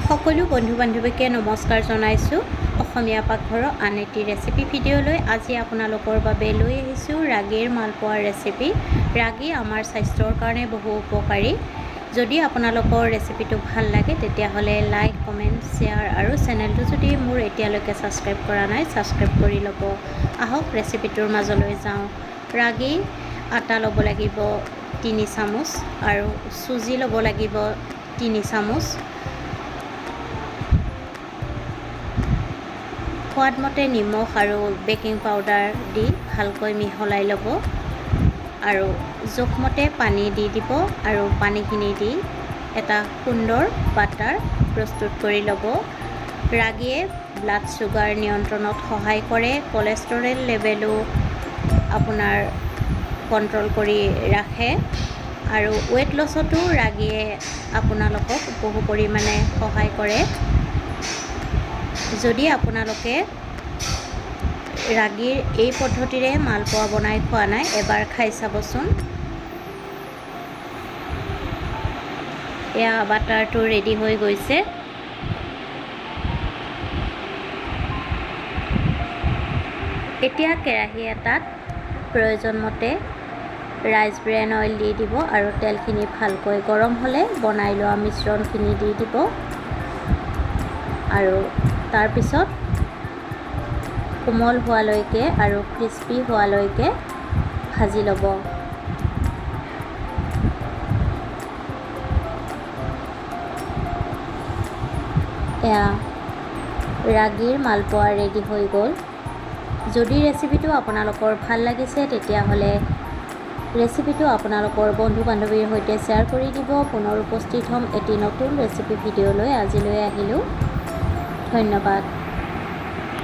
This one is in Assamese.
সকলো বন্ধু বান্ধৱীকে নমস্কাৰ জনাইছোঁ। অসমীয়া পাকঘৰৰ আন এটি ৰেচিপি ভিডিঅ'লৈ আজি আপোনালোকৰ বাবে লৈ আহিছোঁ ৰাগীৰ মালপোৱাৰ ৰেচিপি। ৰাগী আমাৰ স্বাস্থ্যৰ কাৰণে বহু উপকাৰী। যদি আপোনালোকৰ ৰেচিপিটো ভাল লাগে তেতিয়াহ'লে লাইক, কমেণ্ট, শ্বেয়াৰ আৰু চেনেলটো যদি মোৰ এতিয়ালৈকে ছাবস্ক্ৰাইব কৰা নাই ছাবস্ক্ৰাইব কৰি ল'ব। আহক ৰেচিপিটোৰ মাজলৈ যাওঁ। ৰাগী আটা ল'ব লাগিব 3 চামুচ আৰু চুজি ল'ব লাগিব 3 চামুচ। সোৱাদমতে নিমখ আৰু বেকিং পাউডাৰ দি ভালকৈ মিহলাই ল'ব আৰু জোখমতে পানী দি দিব আৰু পানীখিনি দি এটা সুন্দৰ বাটাৰ প্ৰস্তুত কৰি ল'ব। ৰাগীয়ে ব্লাড চুগাৰ নিয়ন্ত্ৰণত সহায় কৰে, কলেষ্ট্ৰৰেল লেভেলো আপোনাৰ কণ্ট্ৰল কৰি ৰাখে আৰু ৱেট লছতো ৰাগীয়ে আপোনালোকক বহু পৰিমাণে সহায় কৰে। যদি আপোনালোকে ৰাগীৰ এই পদ্ধতিৰে মালপোৱা বনাই খোৱা নাই এবাৰ খাই চাবচোন। এয়া বাটাৰটো ৰেডি হৈ গৈছে। এতিয়া কেৰাহী এটাত প্ৰয়োজন মতে ৰাইচ ব্ৰেন অইল দি দিব আৰু তেলখিনি ভালকৈ গৰম হ'লে বনাই লোৱা মিশ্ৰণখিনি দি দিব আৰু তাৰপিছত কোমল হোৱালৈকে আৰু ক্ৰিস্পি হোৱালৈকে ভাজি ল'ব। এয়া ৰাগীৰ মালপোৱা ৰেডি হৈ গ'ল। যদি ৰেচিপিটো আপোনালোকৰ ভাল লাগিছে তেতিয়াহ'লে ৰেচিপিটো আপোনালোকৰ বন্ধু বান্ধৱীৰ সৈতে শ্বেয়াৰ কৰি দিব। পুনৰ উপস্থিত হ'ম এটি নতুন ৰেচিপি ভিডিঅ'লৈ। আজিলৈ আহিলোঁ, ধন্যবাদ।